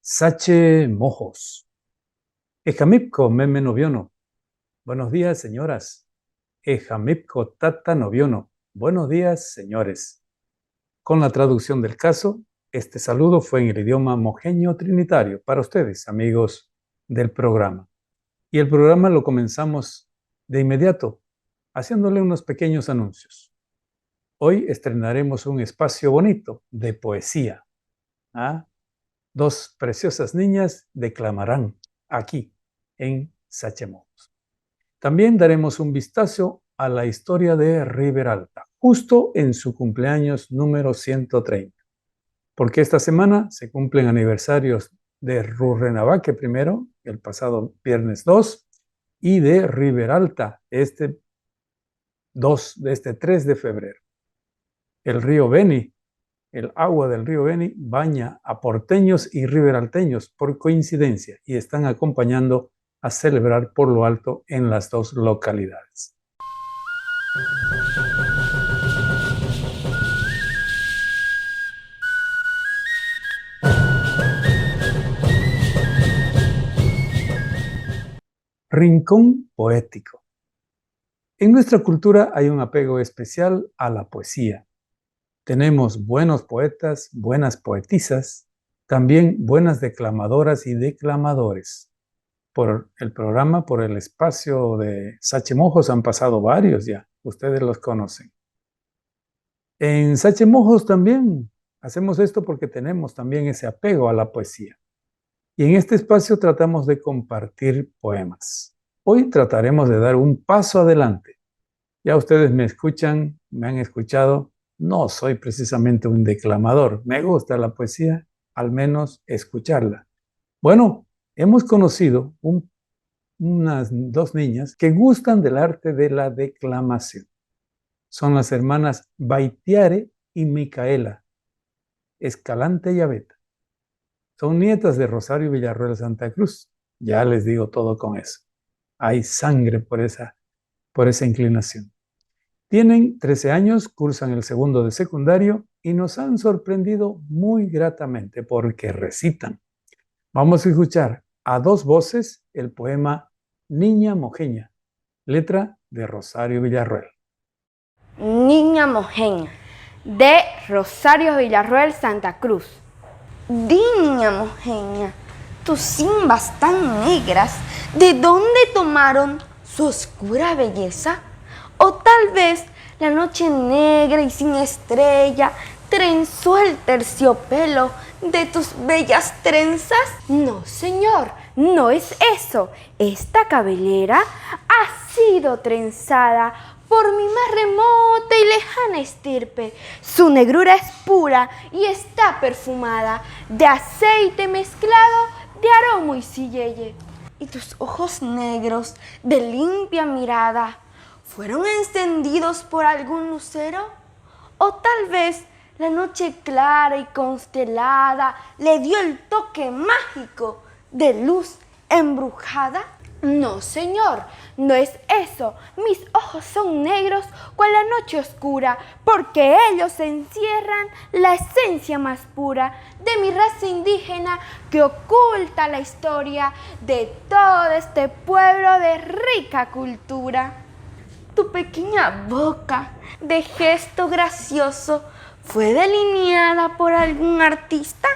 Sache Mojos. Ejamipco meme noviono. Buenos días, señoras. Ejamipco tata noviono. Buenos días, señores. Con la traducción del caso, este saludo fue en el idioma mojeño trinitario para ustedes, amigos del programa. Y el programa lo comenzamos de inmediato, haciéndole unos pequeños anuncios. Hoy estrenaremos un espacio bonito de poesía. Dos preciosas niñas declamarán aquí en Sache Mojos. También daremos un vistazo a la historia de Riberalta, justo en su cumpleaños número 130, porque esta semana se cumplen aniversarios de Rurrenabaque primero, el pasado viernes 2, y de Riberalta, este 3 de febrero. El río Beni, el agua del río Beni baña a porteños y riberalteños por coincidencia y están acompañando a celebrar por lo alto en las dos localidades. Rincón poético. En nuestra cultura hay un apego especial a la poesía. Tenemos buenos poetas, buenas poetisas, también buenas declamadoras y declamadores. Por el programa, por el espacio de Sache Mojos han pasado varios ya, ustedes los conocen. En Sache Mojos también hacemos esto porque tenemos también ese apego a la poesía. Y en este espacio tratamos de compartir poemas. Hoy trataremos de dar un paso adelante. Ya ustedes me escuchan, me han escuchado. No soy precisamente un declamador. Me gusta la poesía, al menos escucharla. Bueno, hemos conocido unas dos niñas que gustan del arte de la declamación. Son las hermanas Baitiare y Micaela Escalante y Abeta. Son nietas de Rosario Villarroel Santa Cruz. Ya les digo todo con eso. Hay sangre por esa inclinación. Tienen 13 años, cursan el segundo de secundario y nos han sorprendido muy gratamente porque recitan. Vamos a escuchar a dos voces el poema Niña Mojeña, letra de Rosario Villarroel. Niña Mojeña, de Rosario Villarroel Santa Cruz. Niña Mojeña, tus cimbas tan negras, ¿de dónde tomaron su oscura belleza? O tal vez la noche negra y sin estrella trenzó el terciopelo de tus bellas trenzas. No, señor, no es eso. Esta cabellera ha sido trenzada por mi más remota y lejana estirpe. Su negrura es pura y está perfumada de aceite mezclado de aromo y silleye. Y tus ojos negros de limpia mirada ¿fueron encendidos por algún lucero? ¿O tal vez la noche clara y constelada le dio el toque mágico de luz embrujada? No, señor, no es eso. Mis ojos son negros cual la noche oscura, porque ellos encierran la esencia más pura de mi raza indígena que oculta la historia de todo este pueblo de rica cultura. Tu pequeña boca de gesto gracioso fue delineada por algún artista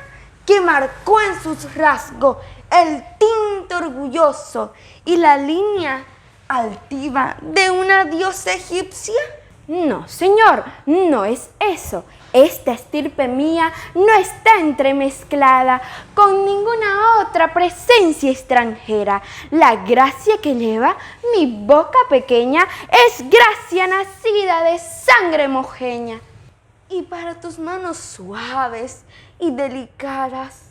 que marcó en sus rasgos el tinte orgulloso y la línea altiva de una diosa egipcia. No, señor, no es eso. Esta estirpe mía no está entremezclada con ninguna otra presencia extranjera. La gracia que lleva mi boca pequeña es gracia nacida de sangre mojeña. Y para tus manos suaves y delicadas,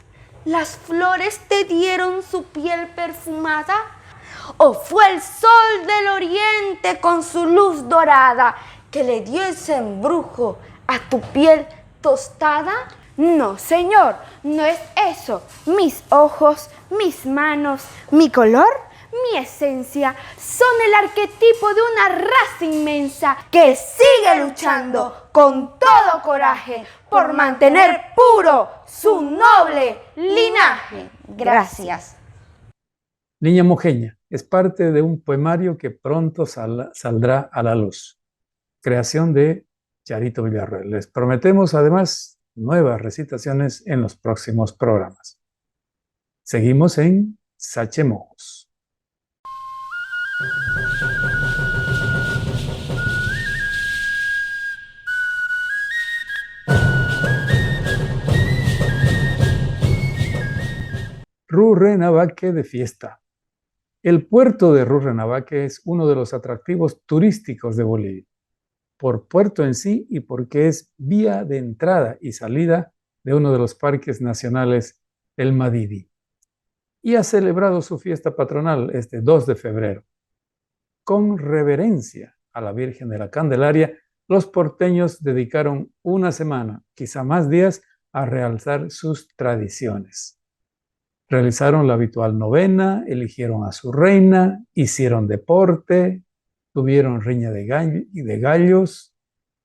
las flores te dieron su piel perfumada. ¿O fue el sol del oriente con su luz dorada que le dio ese embrujo a tu piel tostada? No, señor, no es eso. Mis ojos, mis manos, mi color, mi esencia son el arquetipo de una raza inmensa que sigue luchando con todo coraje por mantener puro su noble linaje. Gracias. Niña Mojeña es parte de un poemario que pronto saldrá a la luz. Creación de Charito Villarroel. Les prometemos además nuevas recitaciones en los próximos programas. Seguimos en Sachemojos. Rurrenabaque de fiesta. El puerto de Rurrenabaque es uno de los atractivos turísticos de Bolivia, por puerto en sí y porque es vía de entrada y salida de uno de los parques nacionales, el Madidi. Y ha celebrado su fiesta patronal este 2 de febrero. Con reverencia a la Virgen de la Candelaria, los porteños dedicaron una semana, quizá más días, a realzar sus tradiciones. Realizaron la habitual novena, eligieron a su reina, hicieron deporte, tuvieron riña de gallos,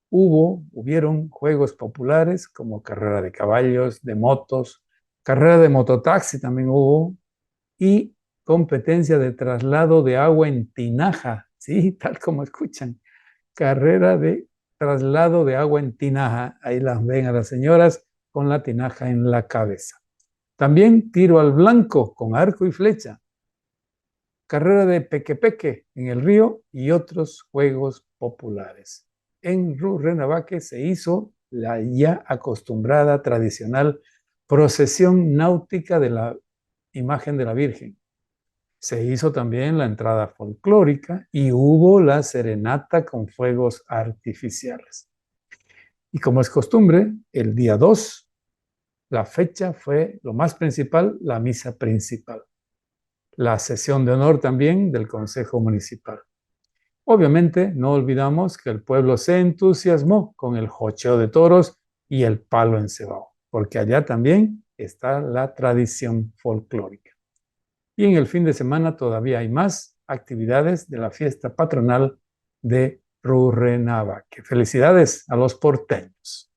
hubieron juegos populares como carrera de caballos, de motos, carrera de mototaxi también hubo, y competencia de traslado de agua en tinaja, sí, tal como escuchan, carrera de traslado de agua en tinaja, ahí las ven a las señoras con la tinaja en la cabeza. También tiro al blanco con arco y flecha, carrera de peque-peque en el río y otros juegos populares. En Rurrenabaque se hizo la ya acostumbrada tradicional procesión náutica de la imagen de la Virgen. Se hizo también la entrada folclórica y hubo la serenata con fuegos artificiales. Y como es costumbre, el día 2, la fecha fue lo más principal, la misa principal. La sesión de honor también del Consejo Municipal. Obviamente, no olvidamos que el pueblo se entusiasmó con el jocheo de toros y el palo encebado, porque allá también está la tradición folclórica. Y en el fin de semana todavía hay más actividades de la fiesta patronal de Rurrenabaque. Felicidades a los porteños.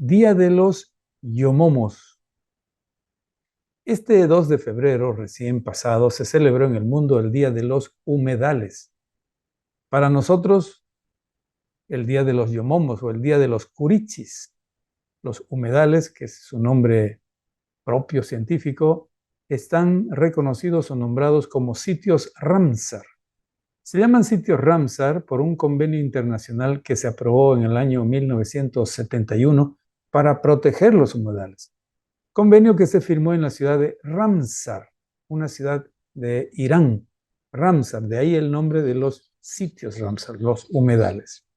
Día de los Yomomos. Este 2 de febrero recién pasado se celebró en el mundo el Día de los Humedales. Para nosotros, el Día de los Yomomos o el Día de los Curichis. Los humedales, que es su nombre propio científico, están reconocidos o nombrados como sitios Ramsar. Se llaman sitios Ramsar por un convenio internacional que se aprobó en el año 1971 para proteger los humedales. Convenio que se firmó en la ciudad de Ramsar, una ciudad de Irán. Ramsar, de ahí el nombre de los sitios Ramsar, los humedales.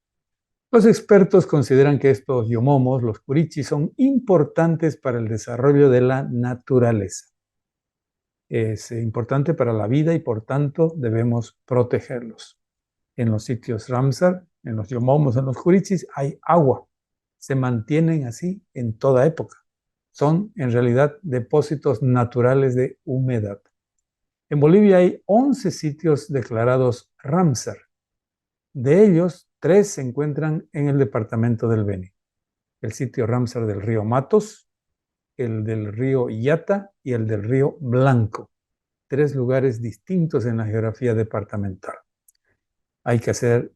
Los expertos consideran que estos yomomos, los curichis, son importantes para el desarrollo de la naturaleza. Es importante para la vida y por tanto debemos protegerlos. En los sitios Ramsar, en los yomomos, en los curichis, hay agua. Se mantienen así en toda época. Son en realidad depósitos naturales de humedad. En Bolivia hay 11 sitios declarados Ramsar. De ellos, 3 se encuentran en el departamento del Beni. El sitio Ramsar del río Matos, el del río Yata y el del río Blanco. 3 lugares distintos en la geografía departamental. Hay que hacer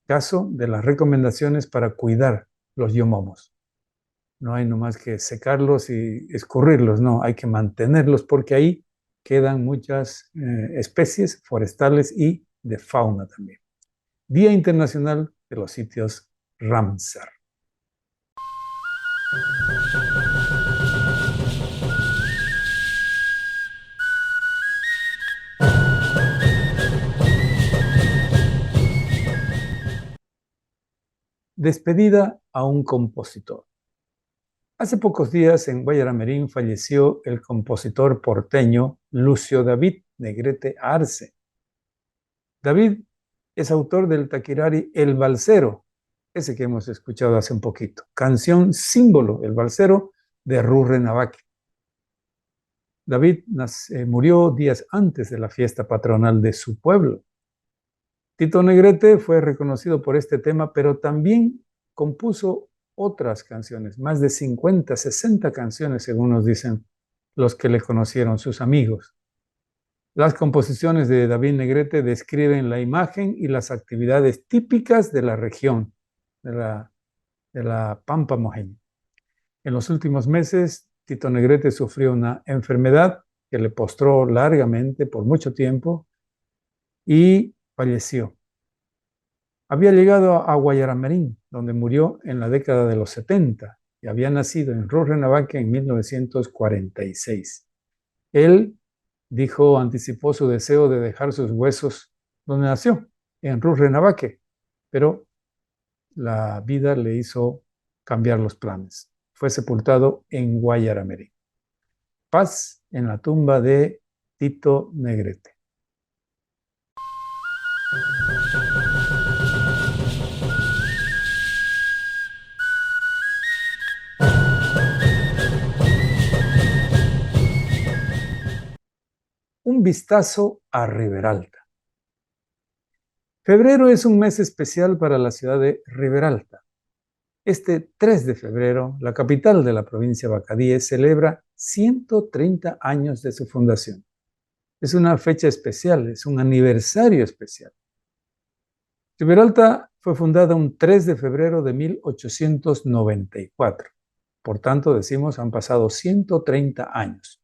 caso de las recomendaciones para cuidar los yomomos. No hay nomás que secarlos y escurrirlos, no, hay que mantenerlos porque ahí quedan muchas especies forestales y de fauna también. Día Internacional de los Sitios Ramsar. Despedida a un compositor. Hace pocos días en Guayaramerín falleció el compositor porteño Lucio David Negrete Arce. David es autor del taquirari El Balsero, ese que hemos escuchado hace un poquito, canción símbolo, El Balsero, de Rurrenabaque. David murió días antes de la fiesta patronal de su pueblo. Tito Negrete fue reconocido por este tema, pero también compuso otras canciones, más de 50, 60 canciones, según nos dicen los que le conocieron, sus amigos. Las composiciones de David Negrete describen la imagen y las actividades típicas de la región, de la Pampa Mojeña. En los últimos meses, Tito Negrete sufrió una enfermedad que le postró largamente por mucho tiempo y falleció. Había llegado a Guayaramerín, donde murió en la década de los 70 y había nacido en Rurrenabaque en 1946. Él anticipó su deseo de dejar sus huesos donde nació, en Rurrenabaque, pero la vida le hizo cambiar los planes. Fue sepultado en Guayaramerín. Paz en la tumba de Tito Negrete. Un vistazo a Riberalta. Febrero es un mes especial para la ciudad de Riberalta. Este 3 de febrero, la capital de la provincia Bacadíes celebra 130 años de su fundación. Es una fecha especial, es un aniversario especial. Riberalta fue fundada un 3 de febrero de 1894. Por tanto, decimos, han pasado 130 años.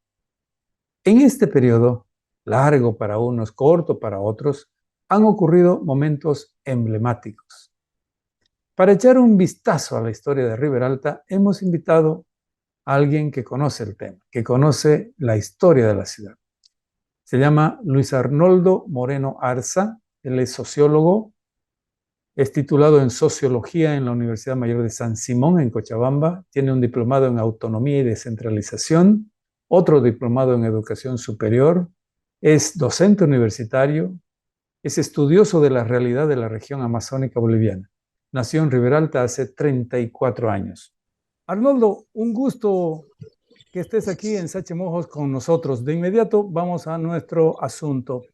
En este periodo, largo para unos, corto para otros, han ocurrido momentos emblemáticos. Para echar un vistazo a la historia de Riberalta, hemos invitado a alguien que conoce el tema, que conoce la historia de la ciudad. Se llama Luis Arnoldo Moreno Arza, él es sociólogo, es titulado en Sociología en la Universidad Mayor de San Simón, en Cochabamba, tiene un diplomado en Autonomía y Descentralización, otro diplomado en Educación Superior, es docente universitario, es estudioso de la realidad de la región amazónica boliviana. Nació en Riberalta hace 34 años. Arnoldo, un gusto que estés aquí en Sache Mojos con nosotros. De inmediato vamos a nuestro asunto.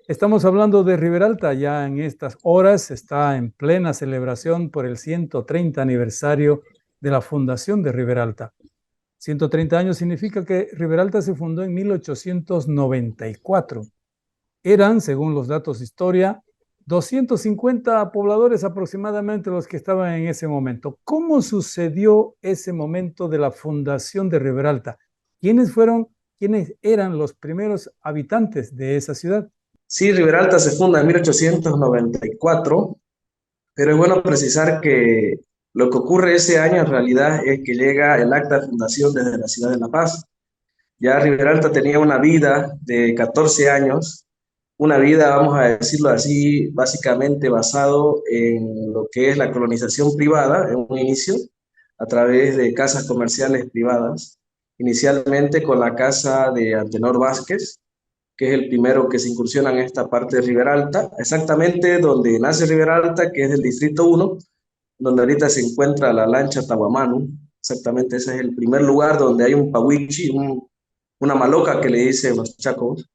Estamos hablando de Riberalta, ya en estas horas está en plena celebración por el 130 aniversario de la fundación de Riberalta. 130 años significa que Riberalta se fundó en 1894. Eran, según los datos de historia, 250 pobladores aproximadamente los que estaban en ese momento. ¿Cómo sucedió ese momento de la fundación de Riberalta? ¿Quiénes eran los primeros habitantes de esa ciudad? Sí, Riberalta se funda en 1894, pero es bueno precisar que lo que ocurre ese año en realidad es que llega el acta de fundación desde la ciudad de La Paz. Ya Riberalta tenía una vida de 14 años, una vida, vamos a decirlo así, básicamente basado en lo que es la colonización privada en un inicio, a través de casas comerciales privadas, inicialmente con la casa de Antenor Vázquez, que es el primero que se incursiona en esta parte de Riberalta, exactamente donde nace Riberalta, que es el distrito 1, donde ahorita se encuentra la lancha Tahuamanu. Exactamente ese es el primer lugar donde hay un pawichi, una maloca que le dicen los chacos.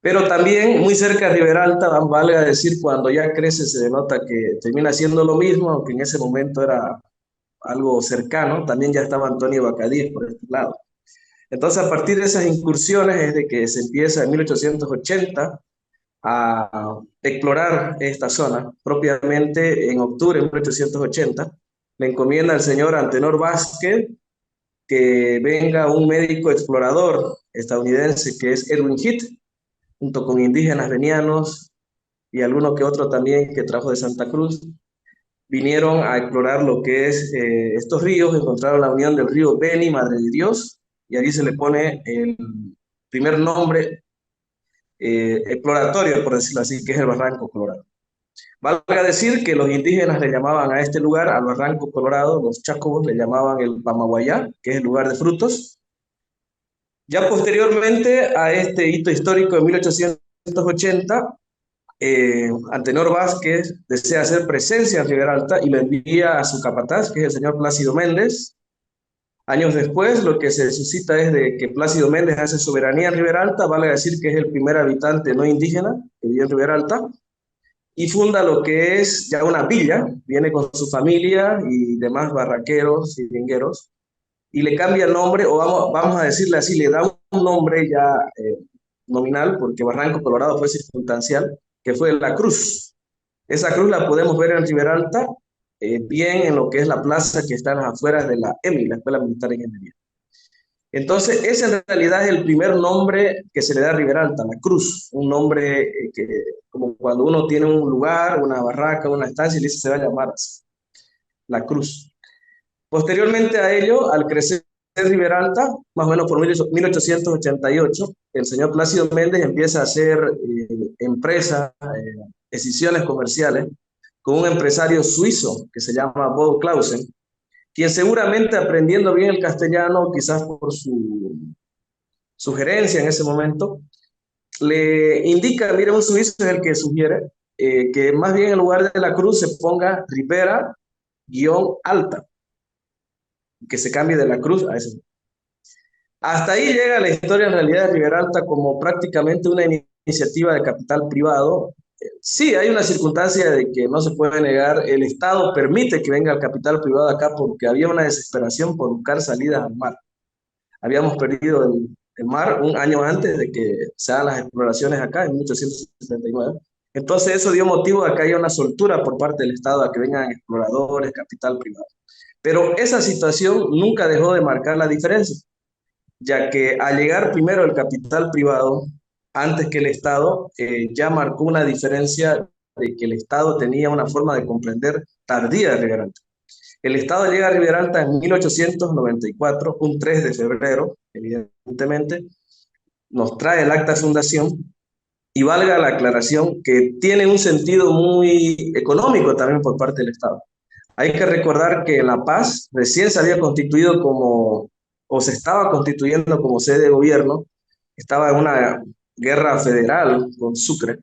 Pero también muy cerca de Riberalta, valga decir, cuando ya crece se denota que termina siendo lo mismo, aunque en ese momento era algo cercano, también ya estaba Antonio Bacadíes por este lado. Entonces, a partir de esas incursiones es de que se empieza en 1880 a explorar esta zona. Propiamente en octubre de 1880 le encomienda al señor Antenor Vázquez que venga un médico explorador estadounidense que es Edwin Heath, junto con indígenas venianos y alguno que otro también que trajo de Santa Cruz. Vinieron a explorar lo que es estos ríos, encontraron la unión del río Beni, Madre de Dios, y allí se le pone el primer nombre exploratorio, por decirlo así, que es el Barranco Colorado. Valga decir que los indígenas le llamaban a este lugar, al Barranco Colorado, los chacobos le llamaban el Pamaguayá, que es el lugar de frutos. Ya posteriormente a este hito histórico de 1880, Antenor Vázquez desea hacer presencia en Ribera Alta y lo envía a su capataz, que es el señor Plácido Méndez. Años después, lo que se suscita es de que Plácido Méndez hace soberanía en Ribera Alta, vale decir que es el primer habitante no indígena que vive en Ribera Alta, y funda lo que es ya una villa, viene con su familia y demás barraqueros y vingueros, y le cambia el nombre, o vamos a decirle así, le da un nombre ya nominal, porque Barranco Colorado fue circunstancial, que fue La Cruz. Esa cruz la podemos ver en Ribera Alta, bien en lo que es la plaza que está en las afueras de la EMI, la Escuela Militar de Ingeniería. Entonces, ese en realidad es el primer nombre que se le da a Ribera Alta, La Cruz, un nombre que, como cuando uno tiene un lugar, una barraca, una estancia, y le dice se va a llamar así, La Cruz. Posteriormente a ello, al crecer Ribera Alta, más o menos por 1888, el señor Plácido Méndez empieza a hacer empresas, decisiones comerciales, con un empresario suizo que se llama Bodo Clausen, quien seguramente aprendiendo bien el castellano, quizás por su sugerencia en ese momento, le indica, mire, un suizo es el que sugiere que más bien en lugar de la cruz se ponga Ribera-Alta, que se cambie de la cruz a ese. Hasta ahí llega la historia en realidad de Ribera Alta como prácticamente una iniciativa de capital privado. Sí, hay una circunstancia de que no se puede negar, el Estado permite que venga el capital privado acá porque había una desesperación por buscar salidas al mar. Habíamos perdido el mar un año antes de que se hagan las exploraciones acá, en 1879. Entonces eso dio motivo a que haya una soltura por parte del Estado a que vengan exploradores, capital privado. Pero esa situación nunca dejó de marcar la diferencia, ya que al llegar primero el capital privado, antes que el Estado, ya marcó una diferencia de que el Estado tenía una forma de comprender tardía de Ribera Alta. El Estado llega a Ribera Alta en 1894, un 3 de febrero, evidentemente, nos trae el acta de fundación y valga la aclaración que tiene un sentido muy económico también por parte del Estado. Hay que recordar que La Paz recién se había constituido como, o se estaba constituyendo como sede de gobierno, estaba en una guerra federal con Sucre,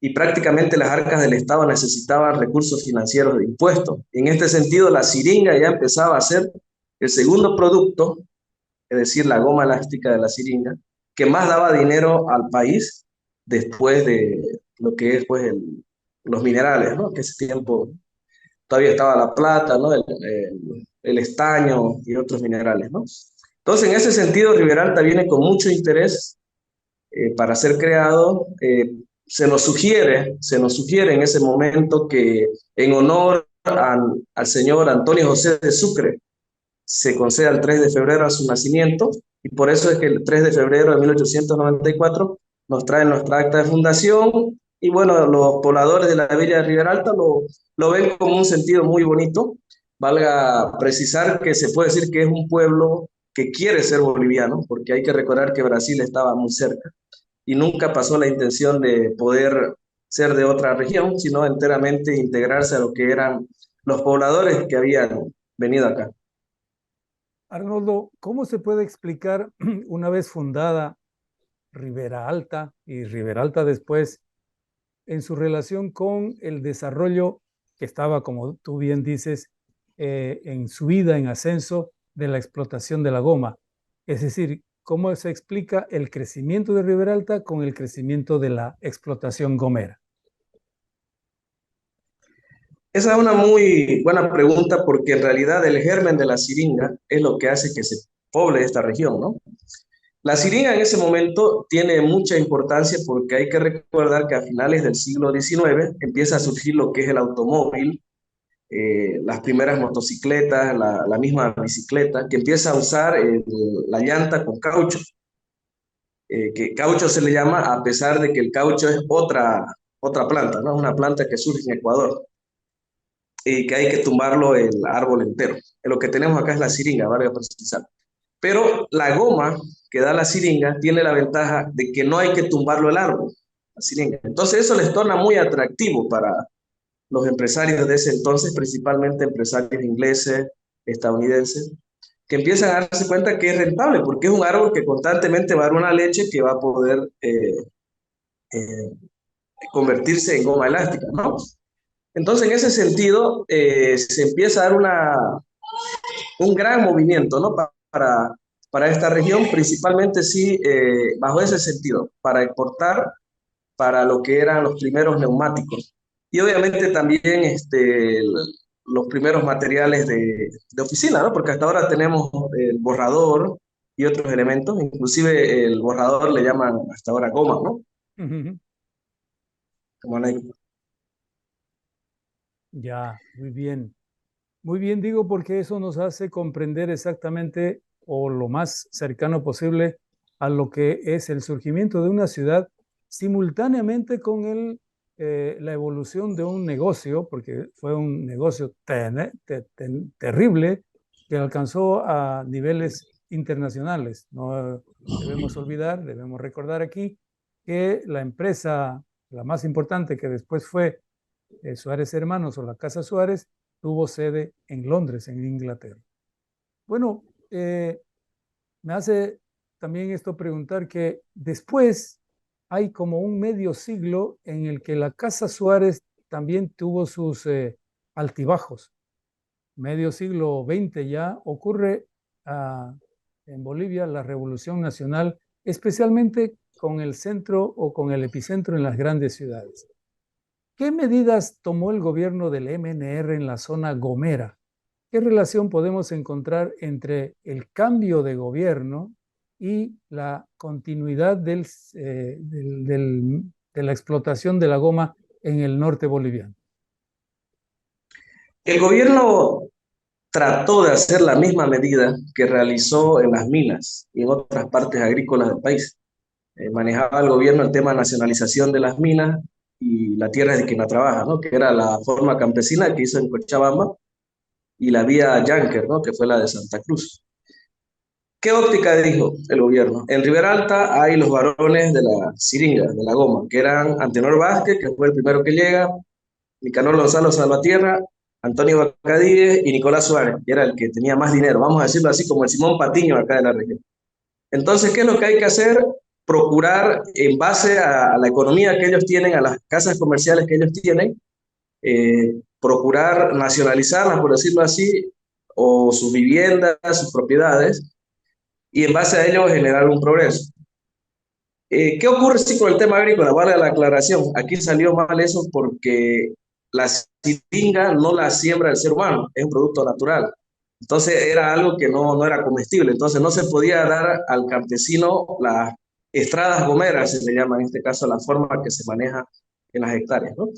y prácticamente las arcas del Estado necesitaban recursos financieros de impuestos. En este sentido, la siringa ya empezaba a ser el segundo producto, es decir, la goma elástica de la siringa, que más daba dinero al país después de lo que es pues, los minerales, ¿no? Que ese tiempo todavía estaba la plata, ¿no? El estaño y otros minerales, ¿no? Entonces, en ese sentido, Ribera Alta viene con mucho interés para ser creado. Se nos sugiere en ese momento que en honor al señor Antonio José de Sucre se conceda el 3 de febrero a su nacimiento, y por eso es que el 3 de febrero de 1894 nos traen nuestra acta de fundación, y bueno, los pobladores de la villa de Ribera Alta lo ven como un sentido muy bonito. Valga precisar que se puede decir que es un pueblo que quiere ser boliviano, porque hay que recordar que Brasil estaba muy cerca y nunca pasó la intención de poder ser de otra región, sino enteramente integrarse a lo que eran los pobladores que habían venido acá. Arnoldo, ¿cómo se puede explicar una vez fundada Ribera Alta y Ribera Alta después en su relación con el desarrollo que estaba, como tú bien dices, en subida, en ascenso de la explotación de la goma? Es decir, ¿cómo se explica el crecimiento de Ribera Alta con el crecimiento de la explotación gomera? Esa es una muy buena pregunta porque en realidad el germen de la siringa es lo que hace que se poble esta región, ¿no? La siringa en ese momento tiene mucha importancia porque hay que recordar que a finales del siglo XIX empieza a surgir lo que es el automóvil, las primeras motocicletas, la misma bicicleta, que empieza a usar la llanta con caucho, que caucho se le llama a pesar de que el caucho es otra planta, ¿no? Es una planta que surge en Ecuador y que hay que tumbarlo el árbol entero. Lo que tenemos acá es la siringa, valga precisar. Pero la goma que da la siringa tiene la ventaja de que no hay que tumbarlo el árbol. la siringa. Entonces eso les torna muy atractivo para los empresarios de ese entonces, principalmente empresarios ingleses, estadounidenses, que empiezan a darse cuenta que es rentable, porque es un árbol que constantemente va a dar una leche que va a poder eh, convertirse en goma elástica, ¿no? Entonces, en ese sentido, se empieza a dar un gran movimiento, ¿no? Para esta región, principalmente sí, bajo ese sentido, para exportar para lo que eran los primeros neumáticos. Y obviamente también los primeros materiales de oficina, ¿no? Porque hasta ahora tenemos el borrador y otros elementos, inclusive el borrador le llaman hasta ahora goma, ¿no? Ujú. Como anécdota. Ya, muy bien. Muy bien, digo, porque eso nos hace comprender exactamente o lo más cercano posible a lo que es el surgimiento de una ciudad simultáneamente con la evolución de un negocio, porque fue un negocio terrible que alcanzó a niveles internacionales. No debemos olvidar, debemos recordar aquí que la empresa, la más importante que después fue Suárez Hermanos o la Casa Suárez, tuvo sede en Londres, en Inglaterra. Bueno, me hace también esto preguntar que después hay como un medio siglo en el que la Casa Suárez también tuvo sus altibajos. Medio siglo XX ya ocurre en Bolivia la Revolución Nacional, especialmente con el centro o con el epicentro en las grandes ciudades. ¿Qué medidas tomó el gobierno del MNR en la zona Gomera? ¿Qué relación podemos encontrar entre el cambio de gobierno y la continuidad de la explotación de la goma en el norte boliviano? El gobierno trató de hacer la misma medida que realizó en las minas y en otras partes agrícolas del país. Manejaba el gobierno el tema de nacionalización de las minas y la tierra es de quien la trabaja, ¿no? Que era la forma campesina que hizo en Cochabamba y la vía Yánquer, ¿no? Que fue la de Santa Cruz. ¿Qué óptica dijo el gobierno? En Ribera Alta hay los varones de la siringa, de la goma, que eran Antenor Vázquez, que fue el primero que llega, Nicanor Gonzalo Salvatierra, Antonio Bacadíes y Nicolás Suárez, que era el que tenía más dinero, vamos a decirlo así, como el Simón Patiño acá de la región. Entonces, ¿qué es lo que hay que hacer? Procurar, en base a la economía que ellos tienen, a las casas comerciales que ellos tienen, procurar nacionalizarlas, por decirlo así, o sus viviendas, sus propiedades, y en base a ello generar un progreso. ¿Qué ocurre sí, con el tema agrícola? Vale la aclaración. Aquí salió mal eso porque la siringa no la siembra el ser humano, es un producto natural. Entonces era algo que no era comestible. Entonces no se podía dar al campesino las estradas gomeras, se le llama en este caso la forma que se maneja en las hectáreas, ¿no?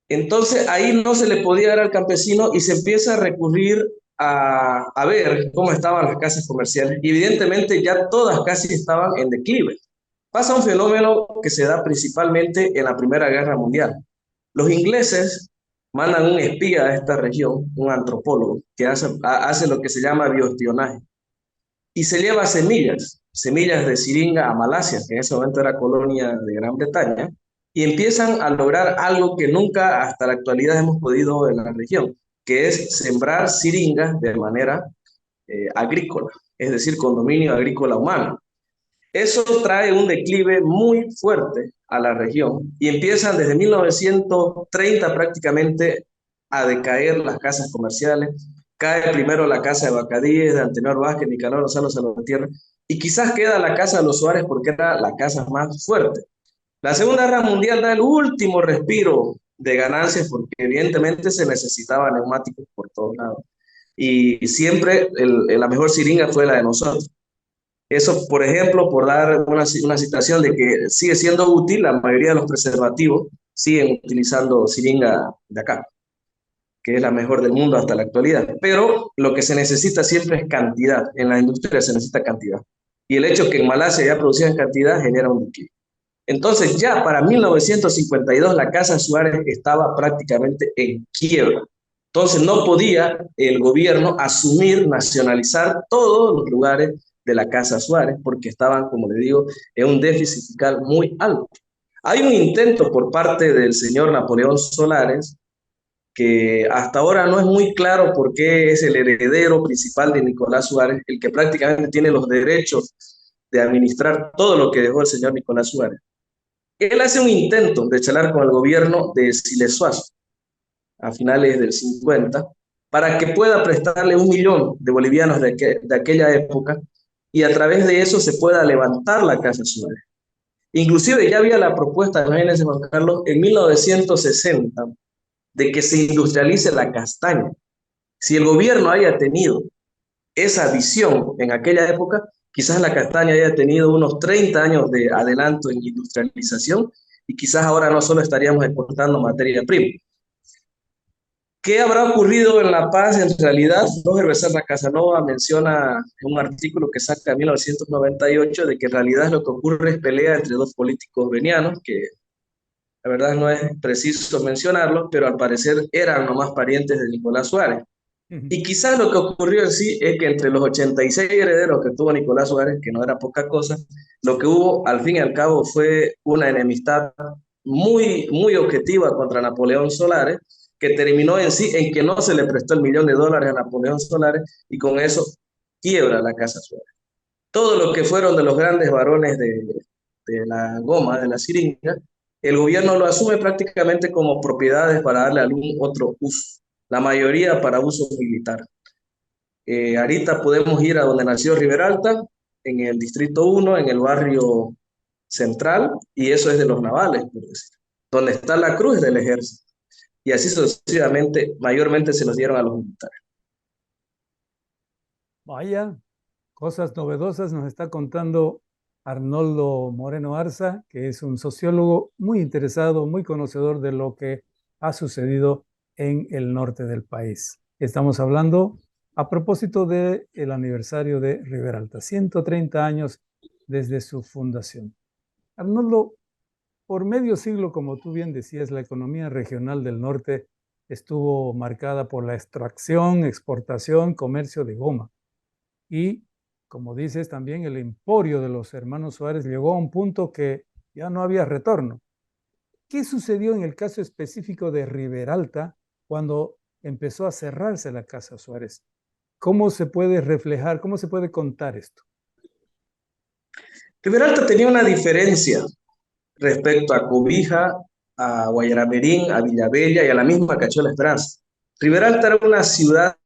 Entonces ahí no se le podía dar al campesino y se empieza a recurrir a ver cómo estaban las casas comerciales. Y evidentemente ya todas casi estaban en declive. Pasa un fenómeno que se da principalmente en la Primera Guerra Mundial. Los ingleses mandan un espía a esta región, un antropólogo, que hace lo que se llama bioespionaje. Y se lleva semillas de siringa a Malasia, que en ese momento era colonia de Gran Bretaña, y empiezan a lograr algo que nunca hasta la actualidad hemos podido en la región, que es sembrar siringas de manera agrícola, es decir, con dominio agrícola humano. Eso trae un declive muy fuerte a la región y empiezan desde 1930 prácticamente a decaer las casas comerciales. Cae primero la casa de Bacadíes, de Antenor Vázquez, Nicanor Gonzalo Salvatierra, y quizás queda la casa de los Suárez porque era la casa más fuerte. La Segunda Guerra Mundial da el último respiro de ganancias porque evidentemente se necesitaban neumáticos por todos lados. Y siempre la mejor siringa fue la de nosotros. Eso, por ejemplo, por dar una situación de que sigue siendo útil, la mayoría de los preservativos siguen utilizando siringa de acá, que es la mejor del mundo hasta la actualidad. Pero lo que se necesita siempre es cantidad. En la industria se necesita cantidad. Y el hecho que en Malasia ya producían cantidad genera un declive. Entonces ya para 1952 la Casa Suárez estaba prácticamente en quiebra. Entonces no podía el gobierno asumir, nacionalizar todos los lugares de la Casa Suárez porque estaban, como le digo, en un déficit fiscal muy alto. Hay un intento por parte del señor Napoleón Solares, que hasta ahora no es muy claro por qué es el heredero principal de Nicolás Suárez, el que prácticamente tiene los derechos de administrar todo lo que dejó el señor Nicolás Suárez. Él hace un intento de charlar con el gobierno de Siles Suazo a finales del 50 para que pueda prestarle 1 millón de bolivianos de aquella época y a través de eso se pueda levantar la Casa Suárez. Inclusive ya había la propuesta, imagínense Juan Carlos, en 1960 de que se industrialice la castaña. Si el gobierno haya tenido esa visión en aquella época, quizás la castaña haya tenido unos 30 años de adelanto en industrialización y quizás ahora no solo estaríamos exportando materia prima. ¿Qué habrá ocurrido en La Paz? En realidad, Roger Becerra Casanova menciona en un artículo que saca en 1998 de que en realidad lo que ocurre es pelea entre dos políticos venianos, que la verdad no es preciso mencionarlo, pero al parecer eran nomás parientes de Nicolás Suárez. Y quizás lo que ocurrió en sí es que entre los 86 herederos que tuvo Nicolás Suárez, que no era poca cosa, lo que hubo al fin y al cabo fue una enemistad muy objetiva contra Napoleón Solares, que terminó en sí en que no se le prestó el $1.000.000 a Napoleón Solares y con eso quiebra la Casa Suárez. Todo lo que fueron de los grandes varones de la goma, de la siringa, el gobierno lo asume prácticamente como propiedades para darle algún otro uso, la mayoría para uso militar. Ahorita podemos ir a donde nació Riberalta, en el Distrito 1, en el barrio central, y eso es de los navales, por decir. Donde está la cruz del ejército. Y así sucesivamente, mayormente se los dieron a los militares. Vaya, cosas novedosas nos está contando Arnoldo Moreno Arza, que es un sociólogo muy interesado, muy conocedor de lo que ha sucedido en el norte del país. Estamos hablando a propósito del aniversario de Riberalta, 130 años desde su fundación. Arnoldo, por medio siglo, como tú bien decías, la economía regional del norte estuvo marcada por la extracción, exportación, comercio de goma. Y, como dices, también el emporio de los hermanos Suárez llegó a un punto que ya no había retorno. ¿Qué sucedió en el caso específico de Riberalta cuando empezó a cerrarse la Casa Suárez? ¿Cómo se puede reflejar, cómo se puede contar esto? Riberalta tenía una diferencia respecto a Cobija, a Guayaramerín, a Villavella y a la misma Cachola Esperanza. Riberalta era una ciudad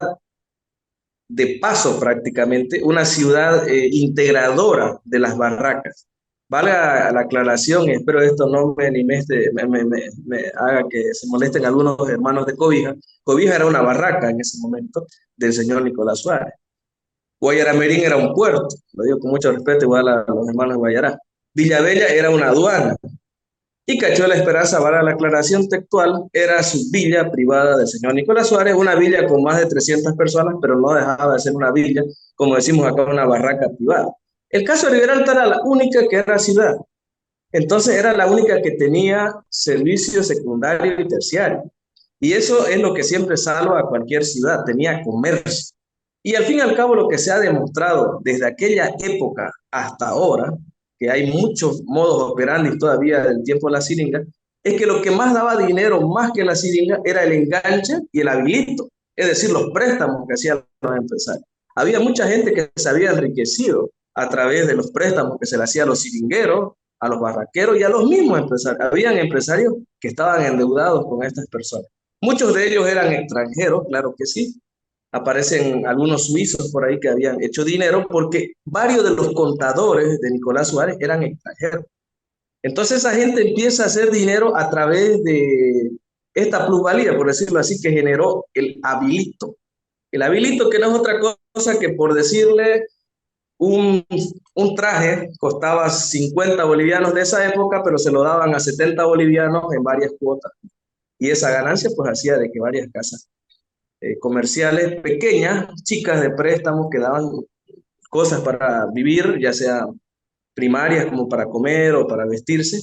de paso prácticamente, una ciudad integradora de las barracas. Valga la aclaración, y espero esto no me haga que se molesten algunos hermanos de Cobija. Cobija era una barraca en ese momento del señor Nicolás Suárez. Guayaramerín era un puerto, lo digo con mucho respeto igual a los hermanos de Guayará. Villavella era una aduana, y Cachola Esperanza, para la aclaración textual, era su villa privada del señor Nicolás Suárez, una villa con más de 300 personas, pero no dejaba de ser una villa, como decimos acá, una barraca privada. El caso de Riberalta era la única que era ciudad, entonces era la única que tenía servicio secundario y terciario. Y eso es lo que siempre salva a cualquier ciudad, tenía comercio. Y al fin y al cabo lo que se ha demostrado desde aquella época hasta ahora, que hay muchos modos operandi todavía del tiempo de la siringa, es que lo que más daba dinero más que la siringa era el enganche y el habilito, es decir, los préstamos que hacían los empresarios. Había mucha gente que se había enriquecido a través de los préstamos que se le hacían a los siringueros, a los barraqueros y a los mismos empresarios. Habían empresarios que estaban endeudados con estas personas. Muchos de ellos eran extranjeros, claro que sí. Aparecen algunos suizos por ahí que habían hecho dinero porque varios de los contadores de Nicolás Suárez eran extranjeros. Entonces esa gente empieza a hacer dinero a través de esta plusvalía, por decirlo así, que generó el habilito. El habilito que no es otra cosa que por decirle un, un traje costaba 50 bolivianos de esa época, pero se lo daban a 70 bolivianos en varias cuotas. Y esa ganancia pues hacía de que varias casas comerciales pequeñas, chicas de préstamos que daban cosas para vivir, ya sea primarias como para comer o para vestirse,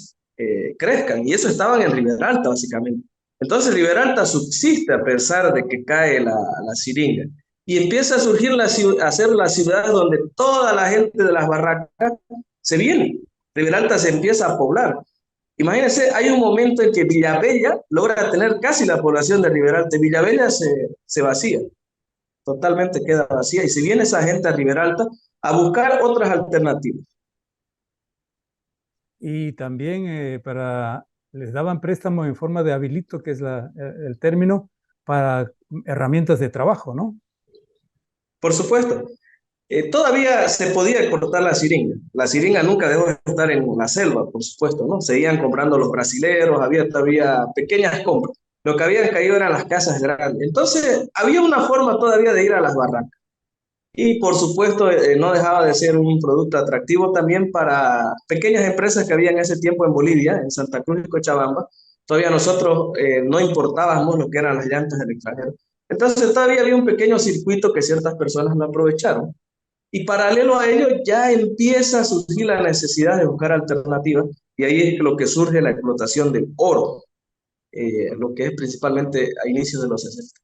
crezcan. Y eso estaban en Riberalta básicamente. Entonces Riberalta subsiste a pesar de que cae la siringa. Y empieza a surgir a ser la ciudad donde toda la gente de las barracas se viene. Riberalta se empieza a poblar. Imagínense, hay un momento en que Villavella logra tener casi la población de Riberalta. Villavella se vacía, totalmente queda vacía. Y si viene esa gente a Riberalta a buscar otras alternativas. Y también les daban préstamos en forma de habilito, que es el término, para herramientas de trabajo, ¿no? Por supuesto, todavía se podía exportar la siringa. La siringa nunca dejó de estar en la selva, por supuesto, ¿no? Seguían comprando los brasileros, había todavía pequeñas compras. Lo que habían caído eran las casas grandes. Entonces, había una forma todavía de ir a las barracas. Y por supuesto, no dejaba de ser un producto atractivo también para pequeñas empresas que había en ese tiempo en Bolivia, en Santa Cruz y Cochabamba. Todavía nosotros no importábamos lo que eran las llantas del extranjero. Entonces todavía había un pequeño circuito que ciertas personas no aprovecharon. Y paralelo a ello ya empieza a surgir la necesidad de buscar alternativas y ahí es lo que surge la explotación del oro, lo que es principalmente a inicios de los 60.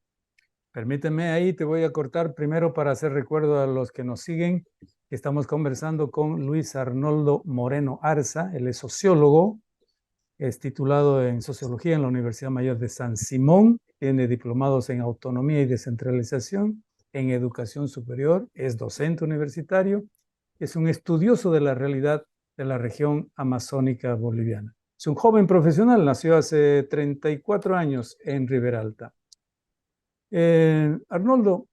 Permíteme, ahí te voy a cortar primero para hacer recuerdo a los que nos siguen. Estamos conversando con Luis Arnoldo Moreno Arza, él es sociólogo, es titulado en Sociología en la Universidad Mayor de San Simón, tiene diplomados en Autonomía y Descentralización, en Educación Superior, es docente universitario, es un estudioso de la realidad de la región amazónica boliviana. Es un joven profesional, nació hace 34 años en Riberalta. Arnoldo,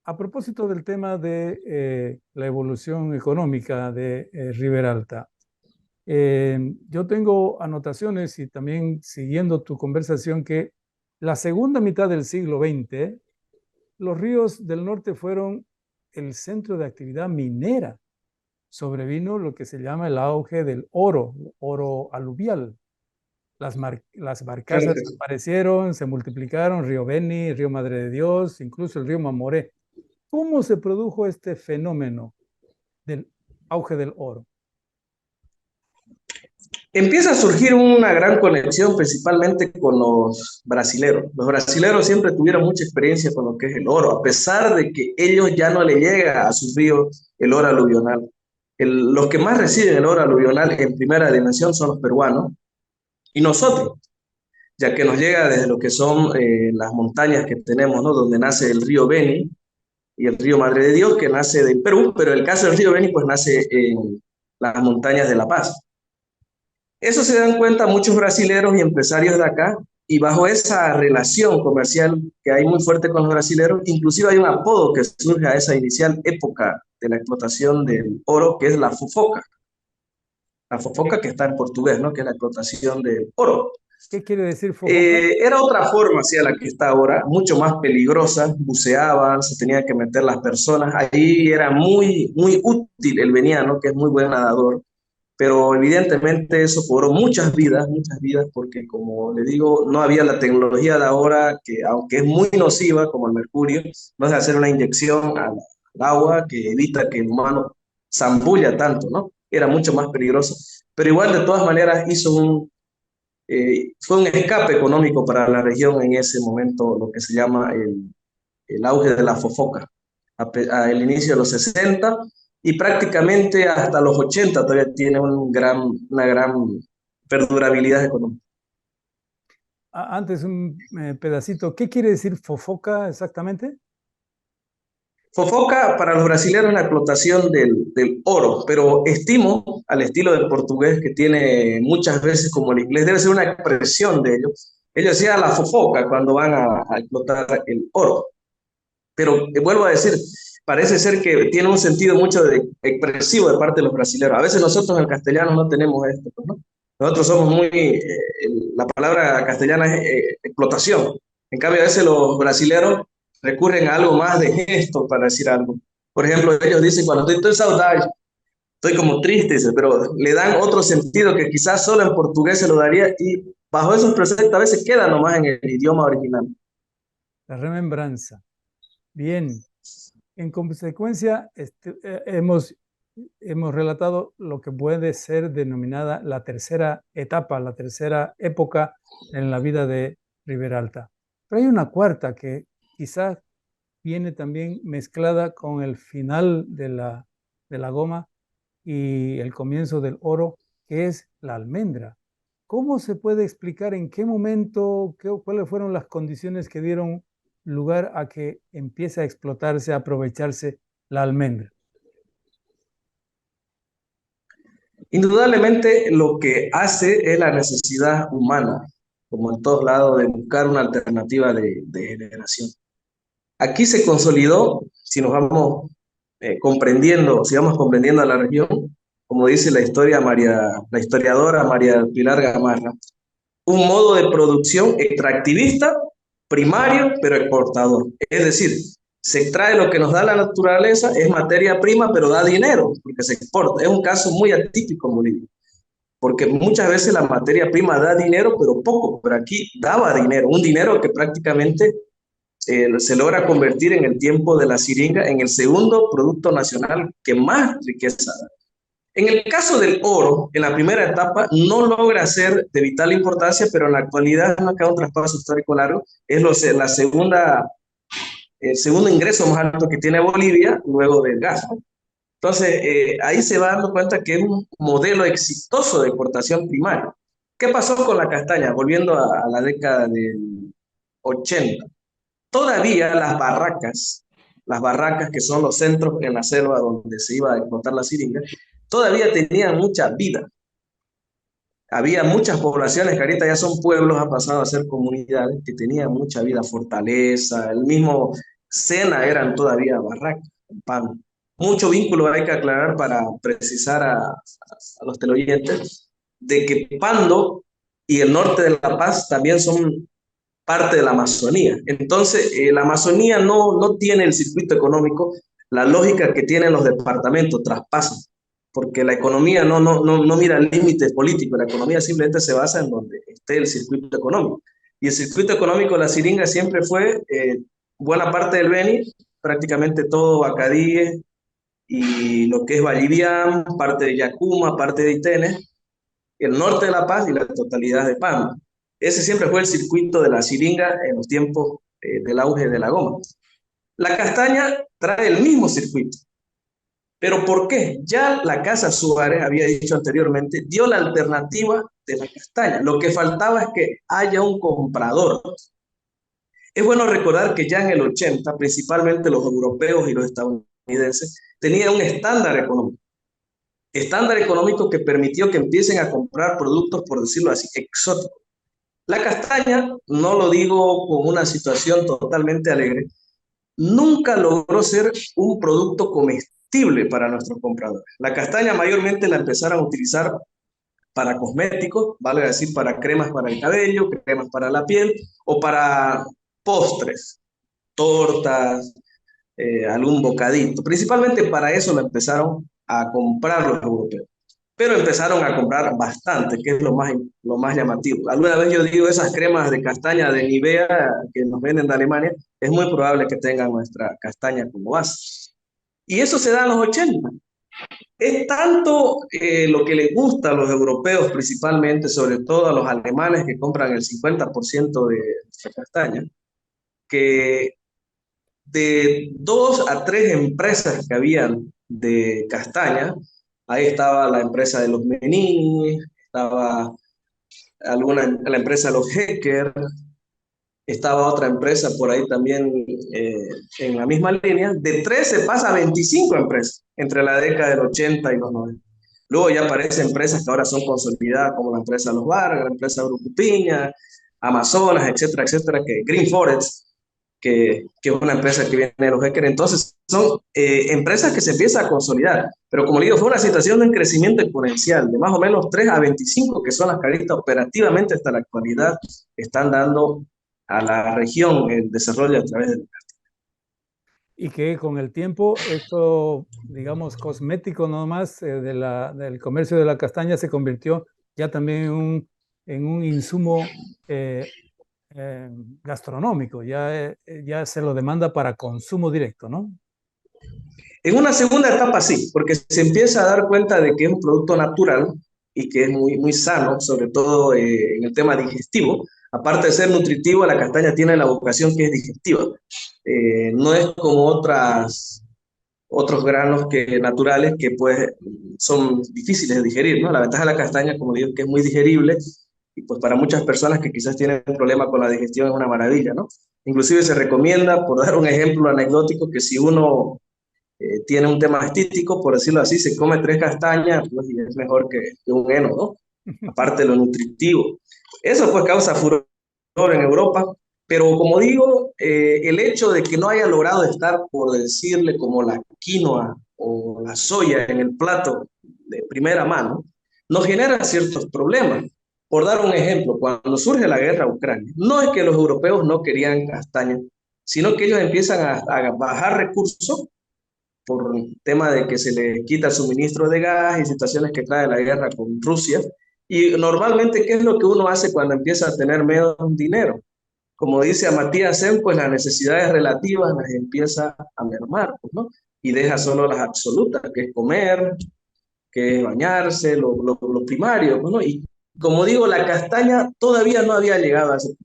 a propósito del tema de la evolución económica de Riberalta, yo tengo anotaciones y también siguiendo tu conversación que la segunda mitad del siglo XX, los ríos del norte fueron el centro de actividad minera. Sobrevino lo que se llama el auge del oro aluvial. Las Claro barcazas que sí. aparecieron, se multiplicaron, Río Beni, Río Madre de Dios, incluso el río Mamoré. ¿Cómo se produjo este fenómeno del auge del oro? Empieza a surgir una gran conexión principalmente con los brasileros. Los brasileros siempre tuvieron mucha experiencia con lo que es el oro, a pesar de que ellos ya no le llega a sus ríos el oro aluvional. Los que más reciben el oro aluvional en primera dimensión son los peruanos y nosotros, ya que nos llega desde lo que son las montañas que tenemos, ¿no? Donde nace el río Beni y el río Madre de Dios, que nace del Perú, pero el caso del río Beni pues nace en las montañas de La Paz. Eso se dan cuenta muchos brasileros y empresarios de acá, y bajo esa relación comercial que hay muy fuerte con los brasileros, inclusive hay un apodo que surge a esa inicial época de la explotación del oro, que es la fofoca. La fofoca que está en portugués, ¿no? Que es la explotación del oro. ¿Qué quiere decir fofoca? Era otra forma hacia la que está ahora, mucho más peligrosa, buceaban, se tenían que meter las personas, ahí era muy, muy útil el veniano, que es muy buen nadador, pero evidentemente eso cobró muchas vidas, porque como le digo, no había la tecnología de ahora, que aunque es muy nociva, como el mercurio, no es hacer una inyección al agua que evita que el humano zambulla tanto, ¿no? Era mucho más peligroso, pero igual de todas maneras fue un escape económico para la región en ese momento, lo que se llama el auge de la fofoca, al inicio de los 60 y prácticamente hasta los 80 todavía tiene una gran perdurabilidad económica. Antes un pedacito, ¿qué quiere decir fofoca exactamente? Fofoca para los brasileños es la explotación del oro, pero estimo, al estilo del portugués que tiene muchas veces como el inglés, debe ser una expresión de ellos. Ellos decían la fofoca cuando van a explotar el oro. Pero vuelvo a decir, parece ser que tiene un sentido mucho expresivo de parte de los brasileños. A veces nosotros en castellano no tenemos esto, ¿no? Nosotros somos la palabra castellana es explotación. En cambio, a veces los brasileños recurren a algo más de gesto para decir algo. Por ejemplo, ellos dicen, cuando estoy saudade, estoy como triste, dice, pero le dan otro sentido que quizás solo en portugués se lo daría y bajo esos preceptos a veces queda nomás en el idioma original. La remembranza. Bien, en consecuencia, hemos relatado lo que puede ser denominada la tercera etapa, la tercera época en la vida de Riberalta. Pero hay una cuarta que quizás viene también mezclada con el final de la goma y el comienzo del oro, que es la almendra. ¿Cómo se puede explicar en qué momento, cuáles fueron las condiciones que dieron lugar a que empiece a explotarse, a aprovecharse la almendra? Indudablemente lo que hace es la necesidad humana, como en todos lados, de buscar una alternativa de generación. Aquí se consolidó, si nos vamos comprendiendo, si vamos comprendiendo a la región, como dice la historiadora María Pilar Gamarra, un modo de producción extractivista, primario, pero exportador. Es decir, se extrae lo que nos da la naturaleza, es materia prima, pero da dinero, porque se exporta. Es un caso muy atípico en Bolivia, porque muchas veces la materia prima da dinero, pero poco, pero aquí daba dinero, un dinero que prácticamente se logra convertir en el tiempo de la siringa en el segundo producto nacional que más riqueza da. En el caso del oro, en la primera etapa no logra ser de vital importancia, pero en la actualidad no queda un traspaso histórico largo. Es la segunda, el segundo ingreso más alto que tiene Bolivia luego del gas. Entonces, ahí se va dando cuenta que es un modelo exitoso de exportación primaria. ¿Qué pasó con la castaña? Volviendo a la década del 80. Todavía las barracas que son los centros en la selva donde se iba a explotar la siringa, todavía tenían mucha vida. Había muchas poblaciones que ahorita ya son pueblos, han pasado a ser comunidades que tenían mucha vida, Fortaleza, el mismo Sena eran todavía barracas, pan. Mucho vínculo hay que aclarar para precisar a los teleoyentes de que Pando y el norte de La Paz también son parte de la Amazonía. Entonces, la Amazonía no tiene el circuito económico, la lógica que tienen los departamentos, traspasan, porque la economía no mira límites políticos, la economía simplemente se basa en donde esté el circuito económico. Y el circuito económico de la siringa siempre fue buena parte del Beni, prácticamente todo Bacadíes y lo que es Vallivian, parte de Yacuma, parte de Itenes, el norte de La Paz y la totalidad de Pando. Ese siempre fue el circuito de la siringa en los tiempos del auge de la goma. La castaña trae el mismo circuito. ¿Pero por qué? Ya la Casa Suárez, había dicho anteriormente, dio la alternativa de la castaña. Lo que faltaba es que haya un comprador. Es bueno recordar que ya en el 80, principalmente los europeos y los estadounidenses, tenían un estándar económico que permitió que empiecen a comprar productos, por decirlo así, exóticos. La castaña, no lo digo con una situación totalmente alegre, nunca logró ser un producto comestible para nuestros compradores. La castaña mayormente la empezaron a utilizar para cosméticos, vale decir, para cremas para el cabello, cremas para la piel o para postres, tortas, algún bocadito. Principalmente para eso la empezaron a comprar los europeos. Pero empezaron a comprar bastante, que es lo más llamativo. Alguna vez yo digo, esas cremas de castaña de Nivea que nos venden de Alemania, es muy probable que tengan nuestra castaña como base. Y eso se da en los 80. Es tanto lo que les gusta a los europeos principalmente, sobre todo a los alemanes que compran el 50% de la castaña, que de 2 a 3 empresas que habían de castaña, ahí estaba la empresa de los Menini, estaba la empresa de los Hecker, estaba otra empresa por ahí también en la misma línea, de 13 pasa a 25 empresas entre la década del 80 y los 90. Luego ya aparecen empresas que ahora son consolidadas como la empresa Los Vargas, la empresa Grupo Piña, Amazonas, etcétera, etcétera, que Green Forest, que es una empresa que viene de los hackers. Entonces, son empresas que se empiezan a consolidar. Pero como le digo, fue una situación de un crecimiento exponencial, de más o menos 3 a 25, que son las que ahorita operativamente hasta la actualidad están dando a la región el desarrollo a través de... Y que con el tiempo esto, digamos, cosmético nomás del comercio de la castaña se convirtió ya también en un insumo eh, eh, gastronómico, ya se lo demanda para consumo directo, ¿no? En una segunda etapa sí, porque se empieza a dar cuenta de que es un producto natural y que es muy sano, sobre todo en el tema digestivo. Aparte de ser nutritivo, la castaña tiene la vocación que es digestiva. No es como otros granos naturales que pues son difíciles de digerir, ¿no? La ventaja de la castaña, como digo, que es muy digerible y pues para muchas personas que quizás tienen un problema con la digestión es una maravilla, ¿no? Inclusive se recomienda, por dar un ejemplo anecdótico, que si uno tiene un tema estítico, por decirlo así, se come 3 castañas, pues y es mejor que un heno, ¿no? Aparte de lo nutritivo. Eso pues causa furor en Europa, pero como digo, el hecho de que no haya logrado estar, por decirle, como la quinoa o la soya en el plato de primera mano, nos genera ciertos problemas. Por dar un ejemplo, cuando surge la guerra a Ucrania, no es que los europeos no querían castaña, sino que ellos empiezan a bajar recursos por tema de que se le quita el suministro de gas y situaciones que trae la guerra con Rusia. Y normalmente, ¿qué es lo que uno hace cuando empieza a tener menos dinero? Como dice a Matías Sen, pues las necesidades relativas las empieza a mermar, pues, ¿no? Y deja solo las absolutas, que es comer, que es bañarse, lo primario, pues, ¿no? Y como digo, la castaña todavía no había llegado a ese punto.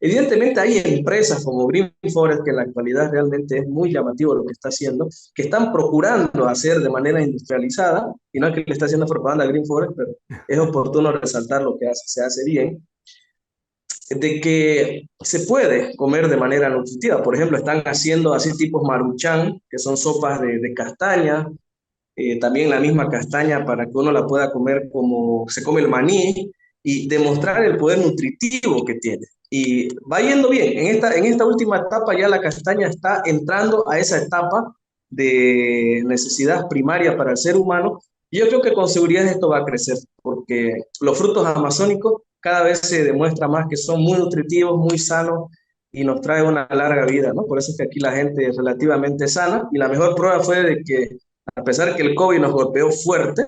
Evidentemente hay empresas como Green Forest, que en la actualidad realmente es muy llamativo lo que está haciendo, que están procurando hacer de manera industrializada, y no es que le está haciendo propaganda a Green Forest, pero es oportuno resaltar lo que se hace bien, de que se puede comer de manera nutritiva. Por ejemplo, están haciendo así tipos maruchan, que son sopas de castaña, también la misma castaña para que uno la pueda comer como se come el maní y demostrar el poder nutritivo que tiene. Y va yendo bien. En esta última etapa ya la castaña está entrando a esa etapa de necesidad primaria para el ser humano. Y yo creo que con seguridad esto va a crecer porque los frutos amazónicos cada vez se demuestra más que son muy nutritivos, muy sanos y nos trae una larga vida, ¿no? Por eso es que aquí la gente es relativamente sana y la mejor prueba fue de que a pesar que el COVID nos golpeó fuerte,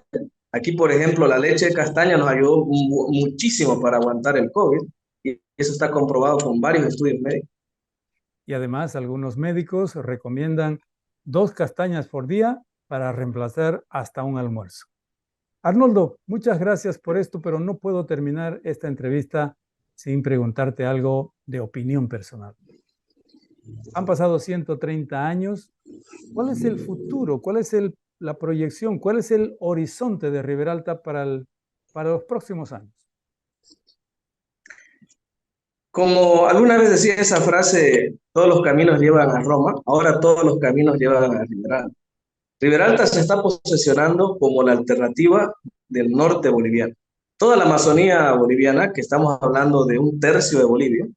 aquí, por ejemplo, la leche de castaña nos ayudó muchísimo para aguantar el COVID y eso está comprobado con varios estudios médicos. Y además, algunos médicos recomiendan 2 castañas por día para reemplazar hasta un almuerzo. Arnoldo, muchas gracias por esto, pero no puedo terminar esta entrevista sin preguntarte algo de opinión personal. Han pasado 130 años. ¿Cuál es el futuro? ¿Cuál es la proyección? ¿Cuál es el horizonte de Riberalta para los próximos años? Como alguna vez decía esa frase, todos los caminos llevan a Roma, ahora todos los caminos llevan a Riberalta. Riberalta se está posicionando como la alternativa del norte boliviano. Toda la Amazonía boliviana, que estamos hablando de 1/3 de Bolivia,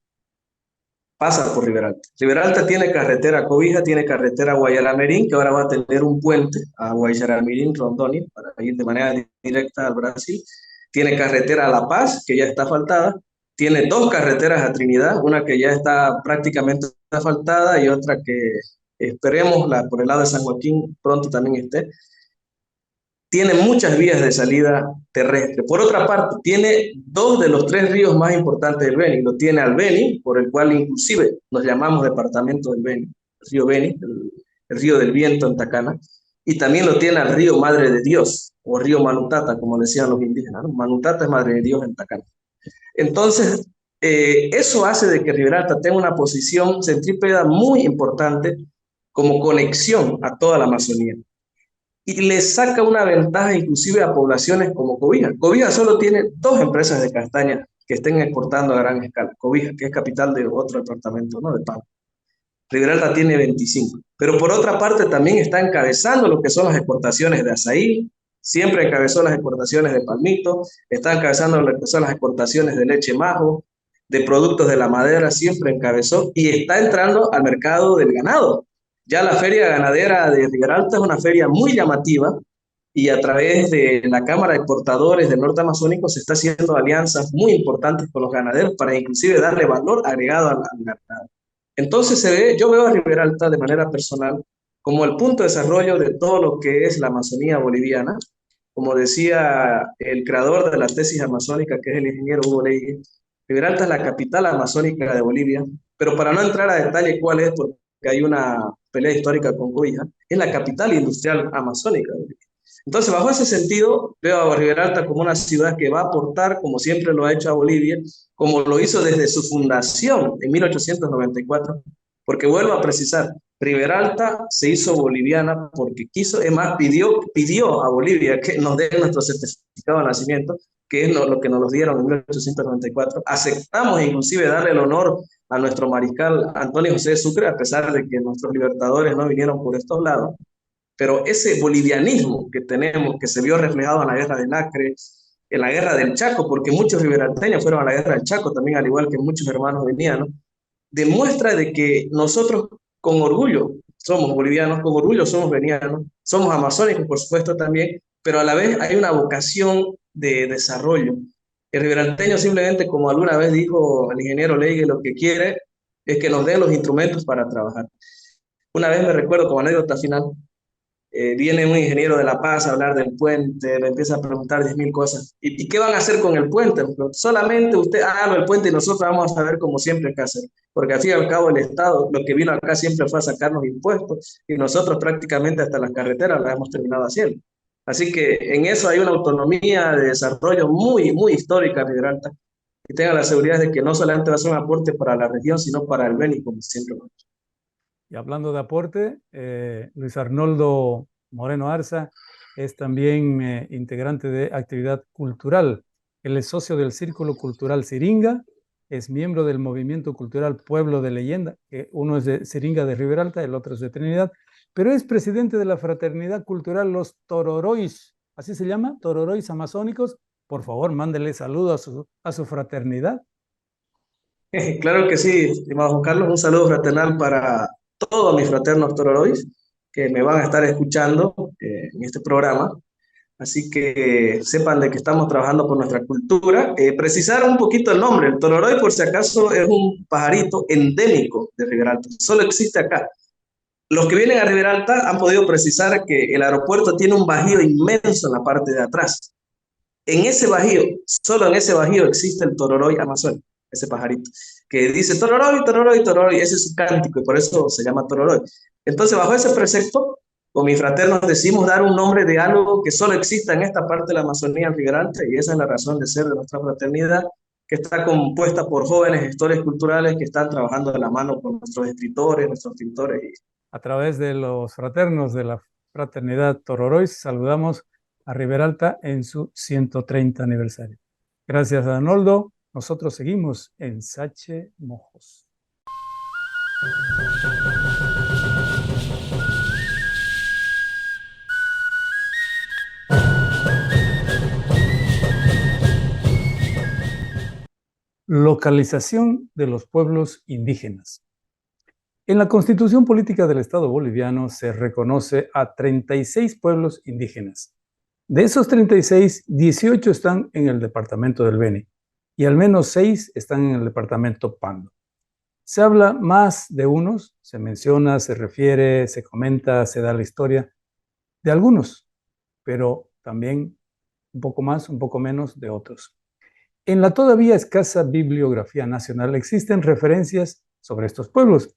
pasa por Riberalta. Riberalta tiene carretera a Cobija, tiene carretera a Guayaramirín, que ahora va a tener un puente a Guayaramirín, Rondoni, para ir de manera directa al Brasil. Tiene carretera a La Paz, que ya está asfaltada. Tiene 2 carreteras a Trinidad, una que ya está prácticamente asfaltada y otra que esperemos por el lado de San Joaquín pronto también esté. Tiene muchas vías de salida terrestre. Por otra parte, tiene 2 de los 3 ríos más importantes del Beni. Lo tiene al Beni, por el cual inclusive nos llamamos departamento del Beni, el río Beni, el río del viento en Tacana, y también lo tiene al río Madre de Dios, o río Manutata, como decían los indígenas, ¿no? Manutata es Madre de Dios en Tacana. Entonces, eso hace de que Riberalta tenga una posición centrípeta muy importante como conexión a toda la Amazonía y le saca una ventaja inclusive a poblaciones como Cobija. Cobija solo tiene 2 empresas de castaña que estén exportando a gran escala. Cobija, que es capital de otro departamento, ¿no? De Pampa. Riberalta tiene 25. Pero por otra parte también está encabezando lo que son las exportaciones de azaí, siempre encabezó las exportaciones de palmito, está encabezando lo que son las exportaciones de leche majo, de productos de la madera, siempre encabezó y está entrando al mercado del ganado. Ya la feria ganadera de Riberalta es una feria muy llamativa y a través de la Cámara de Exportadores del Norte Amazónico se está haciendo alianzas muy importantes con los ganaderos para inclusive darle valor agregado al ganado. Entonces yo veo a Riberalta de manera personal como el punto de desarrollo de todo lo que es la Amazonía boliviana. Como decía el creador de la tesis amazónica, que es el ingeniero Hugo Leigh, Riberalta es la capital amazónica de Bolivia, pero para no entrar a detalle cuál es, porque hay una pelea histórica con Cobija, es la capital industrial amazónica de Bolivia. Entonces, bajo ese sentido, veo a Riberalta como una ciudad que va a aportar, como siempre lo ha hecho a Bolivia, como lo hizo desde su fundación en 1894, porque vuelvo a precisar, Riberalta se hizo boliviana porque quiso, es más, pidió a Bolivia que nos dé nuestro certificado de nacimiento, que es lo que nos dieron en 1894. Aceptamos inclusive darle el honor a nuestro mariscal Antonio José de Sucre, a pesar de que nuestros libertadores no vinieron por estos lados, pero ese bolivianismo que tenemos, que se vio reflejado en la guerra del Acre, en la guerra del Chaco, porque muchos riberalteños fueron a la guerra del Chaco también, al igual que muchos hermanos venían, ¿no? Demuestra de que nosotros con orgullo somos bolivianos, con orgullo somos venianos, somos amazónicos por supuesto también, pero a la vez hay una vocación de desarrollo. El riberalteño simplemente, como alguna vez dijo el ingeniero Leigue, lo que quiere es que nos den los instrumentos para trabajar. Una vez me recuerdo como anécdota final, viene un ingeniero de La Paz a hablar del puente, me empieza a preguntar 10.000 cosas. ¿Y qué van a hacer con el puente? Solamente usted hágalo el puente y nosotros vamos a saber como siempre qué hacer. Porque al fin y al cabo el Estado lo que vino acá siempre fue a sacarnos impuestos y nosotros prácticamente hasta las carreteras las hemos terminado haciendo. Así que en eso hay una autonomía de desarrollo muy, muy histórica, Riberalta. Y tenga la seguridad de que no solamente va a ser un aporte para la región, sino para el Beni, como siempre. Y hablando de aporte, Luis Arnoldo Moreno Arza es también integrante de actividad cultural. Él es socio del Círculo Cultural Siringa, es miembro del Movimiento Cultural Pueblo de Leyenda, que uno es de Siringa de Riberalta, el otro es de Trinidad, pero es presidente de la Fraternidad Cultural Los Tororois, así se llama, Tororois Amazónicos. Por favor, mándele saludos a su fraternidad. Claro que sí, estimado Juan Carlos, un saludo fraternal para todos mis fraternos tororois que me van a estar escuchando en este programa. Así que sepan de que estamos trabajando por nuestra cultura. Precisar un poquito el nombre. El tororoi, por si acaso, es un pajarito endémico de Riberalta. Solo existe acá. Los que vienen a Riberalta han podido precisar que el aeropuerto tiene un bajío inmenso en la parte de atrás. En ese bajío, solo en ese bajío existe el tororoi amazónico, ese pajarito, que dice tororoi, tororoi, tororoi, ese es su cántico y por eso se llama tororoi. Entonces, bajo ese precepto, con mis fraternos decimos dar un nombre de algo que solo exista en esta parte de la Amazonía Riberalta y esa es la razón de ser de nuestra fraternidad, que está compuesta por jóvenes gestores culturales que están trabajando de la mano con nuestros escritores, nuestros pintores. A través de los fraternos de la Fraternidad Tororois, saludamos a Riberalta en su 130 aniversario. Gracias a Arnoldo. Nosotros seguimos en Sache Mojos. Localización de los pueblos indígenas. En la Constitución Política del Estado Boliviano se reconoce a 36 pueblos indígenas. De esos 36, 18 están en el departamento del Beni y al menos 6 están en el departamento Pando. Se habla más de unos, se menciona, se refiere, se comenta, se da la historia de algunos, pero también un poco más, un poco menos de otros. En la todavía escasa bibliografía nacional existen referencias sobre estos pueblos.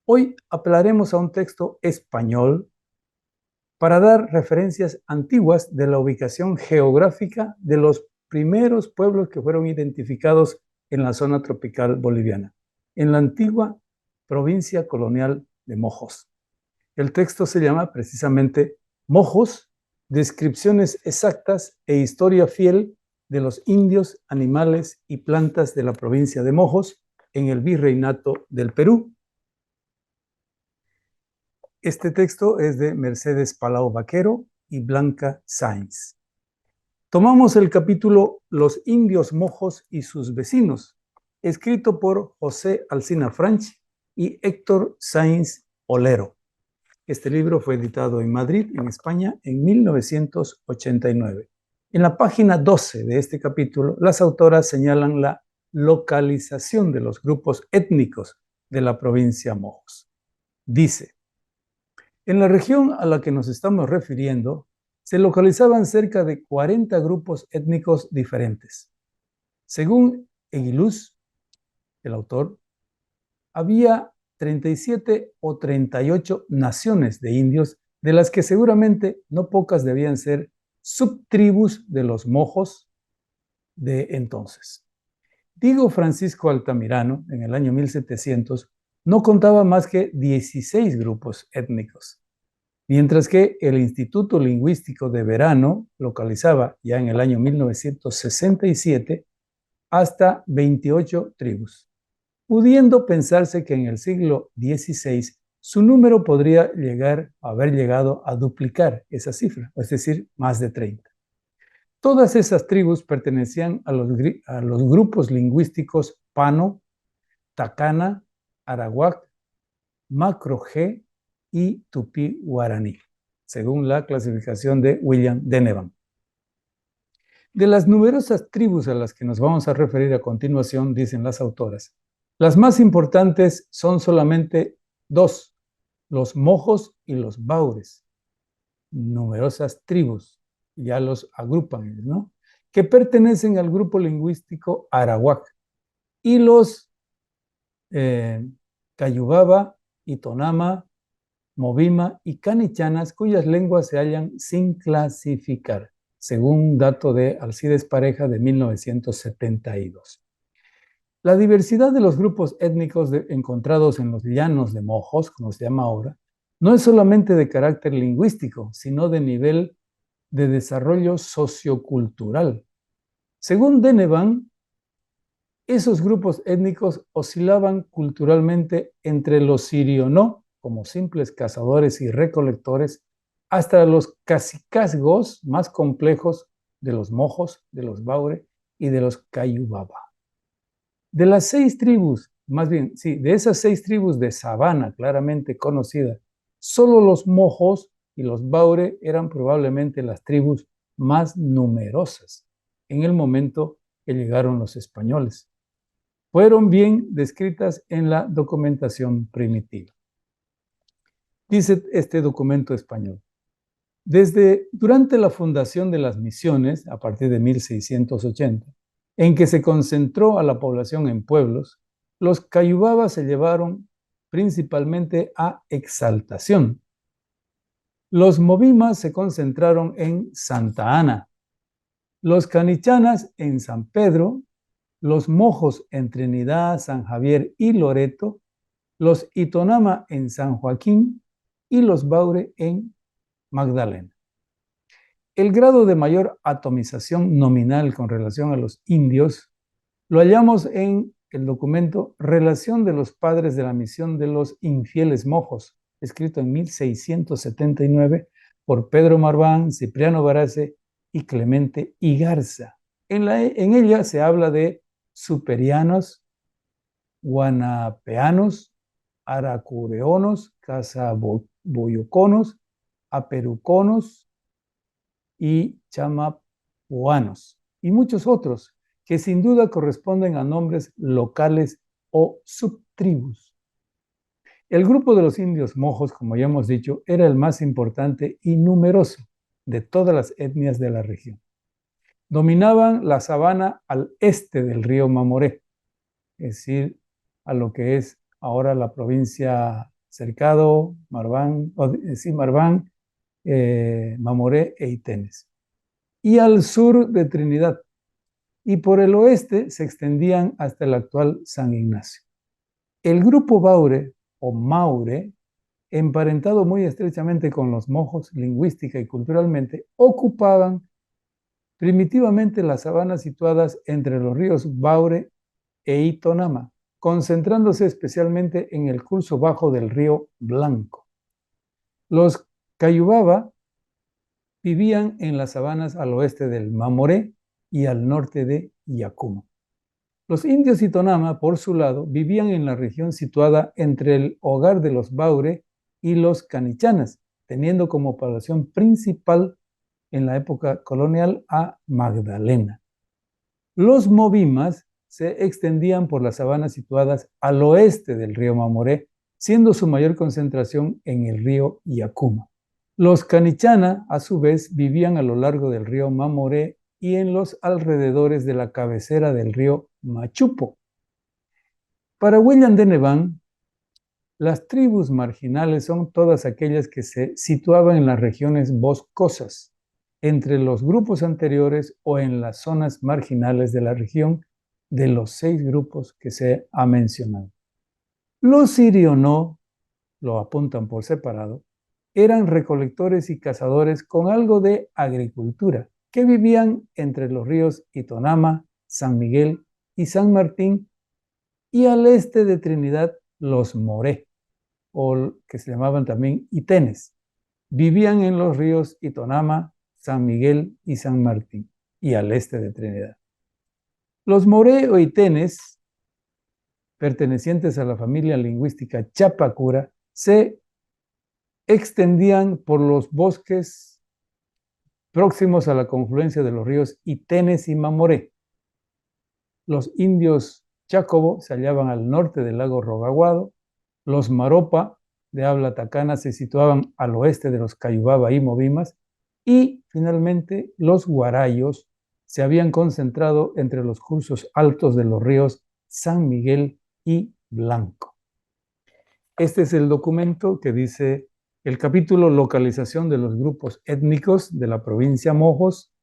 Hoy apelaremos a un texto español para dar referencias antiguas de la ubicación geográfica de los primeros pueblos que fueron identificados en la zona tropical boliviana, en la antigua provincia colonial de Mojos. El texto se llama precisamente Mojos, descripciones exactas e historia fiel de los indios, animales y plantas de la provincia de Mojos en el Virreinato del Perú. Este texto es de Mercedes Palau Vaquero y Blanca Sainz. Tomamos el capítulo Los indios mojos y sus vecinos, escrito por José Alsina Franch y Héctor Sainz Olero. Este libro fue editado en Madrid, en España, en 1989. En la página 12 de este capítulo, las autoras señalan la localización de los grupos étnicos de la provincia Mojos. Dice: en la región a la que nos estamos refiriendo, se localizaban cerca de 40 grupos étnicos diferentes. Según Eguiluz, el autor, había 37 o 38 naciones de indios, de las que seguramente no pocas debían ser subtribus de los mojos de entonces. Diego Francisco Altamirano, en el año 1700, no contaba más que 16 grupos étnicos. mientras que el Instituto Lingüístico de Verano localizaba ya en el año 1967 hasta 28 tribus, pudiendo pensarse que en el siglo XVI su número podría haber llegado a duplicar esa cifra, es decir, más de 30. Todas esas tribus pertenecían a los grupos lingüísticos Pano, Tacana, Arawak, Macro-G y Tupí-Guaraní, según la clasificación de William Denevan. De las numerosas tribus a las que nos vamos a referir a continuación, dicen las autoras, las más importantes son solamente dos, los mojos y los baures. Numerosas tribus, ya los agrupan, ¿no?, que pertenecen al grupo lingüístico Arawak, y los Cayubaba, Itonama, Movima y Canichanas, cuyas lenguas se hallan sin clasificar, según un dato de Alcides Pareja de 1972. La diversidad de los grupos étnicos encontrados en los llanos de Mojos, como se llama ahora, no es solamente de carácter lingüístico, sino de nivel de desarrollo sociocultural. Según Denevan, esos grupos étnicos oscilaban culturalmente entre los sirionó, como simples cazadores y recolectores, hasta los cacicazgos más complejos de los mojos, de los baure y de los cayubaba. De las 6 tribus, más bien, sí, de esas 6 tribus de sabana claramente conocidas, solo los mojos y los baure eran probablemente las tribus más numerosas en el momento que llegaron los españoles. Fueron bien descritas en la documentación primitiva. Dice este documento español: durante la fundación de las misiones, a partir de 1680, en que se concentró a la población en pueblos, los cayubabas se llevaron principalmente a Exaltación. Los movimas se concentraron en Santa Ana, los canichanas en San Pedro, los mojos en Trinidad, San Javier y Loreto, los itonama en San Joaquín y los baure en Magdalena. El grado de mayor atomización nominal con relación a los indios lo hallamos en el documento Relación de los Padres de la Misión de los Infieles Mojos, escrito en 1679 por Pedro Marván, Cipriano Barace y Clemente Igarza. En ella se habla de superianos, guanapeanos, aracureonos, casaboyoconos, aperuconos y chamapuanos, y muchos otros que sin duda corresponden a nombres locales o subtribus. El grupo de los indios mojos, como ya hemos dicho, era el más importante y numeroso de todas las etnias de la región. Dominaban la sabana al este del río Mamoré, es decir, a lo que es ahora la provincia Cercado, Marván, Mamoré e Itenes, y al sur de Trinidad, y por el oeste se extendían hasta el actual San Ignacio. El grupo Baure o Maure, emparentado muy estrechamente con los mojos lingüística y culturalmente, ocupaban primitivamente las sabanas situadas entre los ríos Baure e Itonama, concentrándose especialmente en el curso bajo del río Blanco. Los Cayubaba vivían en las sabanas al oeste del Mamoré y al norte de Yacumo. Los indios Itonama, por su lado, vivían en la región situada entre el hogar de los Baure y los Canichanas, teniendo como población principal en la época colonial a Magdalena. Los Movimas se extendían por las sabanas situadas al oeste del río Mamoré, siendo su mayor concentración en el río Yacumo. Los Canichana, a su vez, vivían a lo largo del río Mamoré y en los alrededores de la cabecera del río Machupo. Para William Denevan, las tribus marginales son todas aquellas que se situaban en las regiones boscosas, entre los grupos anteriores o en las zonas marginales de la región de los 6 grupos que se ha mencionado. Los sirionó, lo apuntan por separado, eran recolectores y cazadores con algo de agricultura, que vivían entre los ríos Itonama, San Miguel y San Martín, y al este de Trinidad los Moré, o que se llamaban también Itenes. Vivían en los ríos Itonama, San Miguel y San Martín, y al este de Trinidad. Los Moré o Itenes, pertenecientes a la familia lingüística Chapacura, se extendían por los bosques próximos a la confluencia de los ríos Itenes y Mamoré. Los indios Chacobo se hallaban al norte del lago Rogaguado. Los Maropa, de habla tacana, se situaban al oeste de los Cayubaba y Movimas. Y finalmente los Guarayos se habían concentrado entre los cursos altos de los ríos San Miguel y Blanco. Este es el documento que dice el capítulo Localización de los grupos étnicos de la provincia Mojos,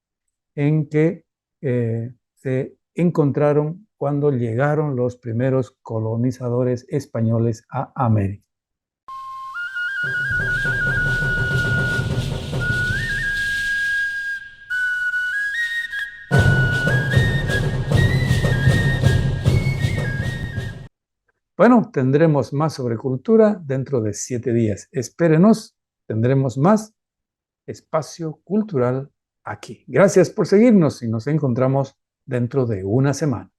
en que se encontraron cuando llegaron los primeros colonizadores españoles a América. Bueno, tendremos más sobre cultura dentro de 7 días. Espérenos, tendremos más espacio cultural aquí. Gracias por seguirnos y nos encontramos dentro de una semana.